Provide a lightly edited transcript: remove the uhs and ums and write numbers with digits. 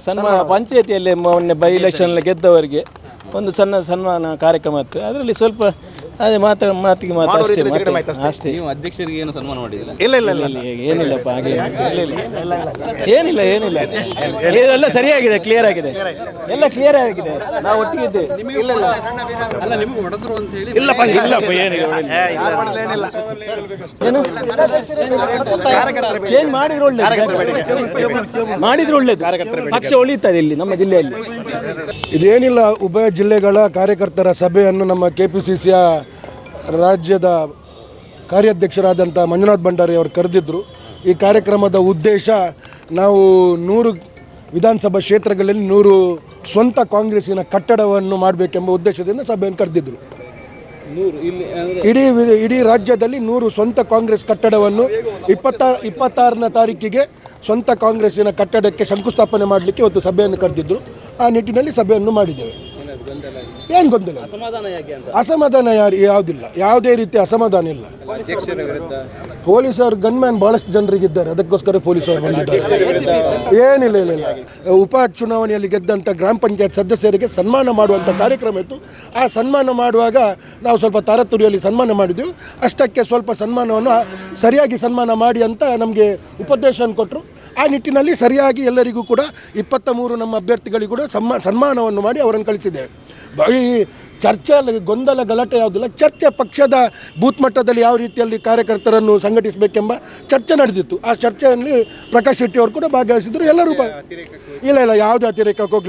ಸನ್ಮಾನ ಪಂಚಾಯತಿಯಲ್ಲಿ ಮೊನ್ನೆ ಬೈ ಎಲೆಕ್ಷನ್ ಗೆದ್ದವರಿಗೆ ಒಂದು ಸಣ್ಣ ಸನ್ಮಾನ ಕಾರ್ಯಕ್ರಮ ಇತ್ತು. ಅದರಲ್ಲಿ ಸ್ವಲ್ಪ ಅದೇ ಮಾತಿಗೆ ಅಷ್ಟೇ. ನೀವು ಅಧ್ಯಕ್ಷರಿಗೆ ಏನು ಸನ್ಮಾನ ಮಾಡಿದಿಲ್ಲ? ಏನಿಲ್ಲಪ್ಪ, ಹಾಗೆ ಏನಿಲ್ಲ ಎಲ್ಲ ಸರಿಯಾಗಿದೆ, ಕ್ಲಿಯರ್ ಆಗಿದೆ, ಎಲ್ಲ ಕ್ಲಿಯರ್ ಆಗಿದೆ. ನಾವು ಒಟ್ಟಿಗೆ ಇದ್ದೇವೆ. ಚೇಂಜ್ ಮಾಡಿದ್ರೆ ಒಳ್ಳೇದು, ಪಕ್ಷ ಉಳಿಯುತ್ತದೆ ಇಲ್ಲಿ ನಮ್ಮ ಜಿಲ್ಲೆಯಲ್ಲಿ. ಇದೇನಿಲ್ಲ, ಉಭಯ ಜಿಲ್ಲೆಗಳ ಕಾರ್ಯಕರ್ತರ ಸಭೆಯನ್ನು ನಮ್ಮ KPCCಯ ರಾಜ್ಯದ ಕಾರ್ಯಾಧ್ಯಕ್ಷರಾದಂಥ ಮಂಜುನಾಥ್ ಭಂಡಾರಿ ಅವರು ಕರೆದಿದ್ದರು. ಈ ಕಾರ್ಯಕ್ರಮದ ಉದ್ದೇಶ, ನಾವು 100 ವಿಧಾನಸಭಾ ಕ್ಷೇತ್ರಗಳಲ್ಲಿ 100 ಸ್ವಂತ ಕಾಂಗ್ರೆಸ್ಸಿನ ಕಟ್ಟಡವನ್ನು ಮಾಡಬೇಕೆಂಬ ಉದ್ದೇಶದಿಂದ ಸಭೆಯನ್ನು ಕರೆದಿದ್ದರು. ಇಡೀ ರಾಜ್ಯದಲ್ಲಿ 100 ಸ್ವಂತ ಕಾಂಗ್ರೆಸ್ ಕಟ್ಟಡವನ್ನು 26ನೇ ತಾರೀಕಿಗೆ ಸ್ವಂತ ಕಾಂಗ್ರೆಸ್ಸಿನ ಕಟ್ಟಡಕ್ಕೆ ಶಂಕುಸ್ಥಾಪನೆ ಮಾಡಲಿಕ್ಕೆ ಇವತ್ತು ಸಭೆಯನ್ನು ಕರೆದಿದ್ದರು. ಆ ನಿಟ್ಟಿನಲ್ಲಿ ಸಭೆಯನ್ನು ಮಾಡಿದ್ದೇವೆ. ಏನು ಗೊಂದಲ, ಅಸಮಾಧಾನ ಯಾವುದಿಲ್ಲ, ಯಾವುದೇ ರೀತಿ ಅಸಮಾಧಾನ ಇಲ್ಲ. ಪೊಲೀಸರು ಗನ್ಮ್ಯಾನ್ ಭಾಳಷ್ಟು ಜನರಿಗಿದ್ದಾರೆ, ಅದಕ್ಕೋಸ್ಕರ ಪೊಲೀಸರು ಬಂದಿದ್ದಾರೆ. ಏನಿಲ್ಲ. ಉಪ ಚುನಾವಣೆಯಲ್ಲಿ ಗೆದ್ದಂಥ ಗ್ರಾಮ ಪಂಚಾಯತ್ ಸದಸ್ಯರಿಗೆ ಸನ್ಮಾನ ಮಾಡುವಂಥ ಕಾರ್ಯಕ್ರಮ ಇತ್ತು. ಆ ಸನ್ಮಾನ ಮಾಡುವಾಗ ನಾವು ಸ್ವಲ್ಪ ತಾರತುರಿಯಲ್ಲಿ ಸನ್ಮಾನ ಮಾಡಿದ್ದೆವು. ಅಷ್ಟಕ್ಕೆ ಸ್ವಲ್ಪ ಸನ್ಮಾನವನ್ನು ಸರಿಯಾಗಿ ಸನ್ಮಾನ ಮಾಡಿ ಅಂತ ನಮಗೆ ಉಪದೇಶವನ್ನು ಕೊಟ್ಟರು. ಆ ನಿಟ್ಟಿನಲ್ಲಿ ಸರಿಯಾಗಿ ಎಲ್ಲರಿಗೂ ಕೂಡ 23 ನಮ್ಮ ಅಭ್ಯರ್ಥಿಗಳಿಗೂ ಕೂಡ ಸನ್ಮಾನವನ್ನು ಮಾಡಿ ಅವರನ್ನು ಕಳಿಸಿದ್ದೇವೆ. ಈ ಚರ್ಚೆ ಗೊಂದಲ ಗಲಾಟೆ ಯಾವುದಿಲ್ಲ. ಚರ್ಚೆ ಪಕ್ಷದ ಬೂತ್ ಮಟ್ಟದಲ್ಲಿ ಯಾವ ರೀತಿಯಲ್ಲಿ ಕಾರ್ಯಕರ್ತರನ್ನು ಸಂಘಟಿಸಬೇಕೆಂಬ ಚರ್ಚೆ ನಡೆದಿತ್ತು. ಆ ಚರ್ಚೆಯಲ್ಲಿ ಪ್ರಕಾಶ್ ಶೆಟ್ಟಿ ಅವರು ಕೂಡ ಭಾಗವಹಿಸಿದರು. ಎಲ್ಲರೂ ಇಲ್ಲ ಯಾವುದೇ ಅತಿರೇಕಕ್ಕೆ ಹೋಗಲಿಲ್ಲ.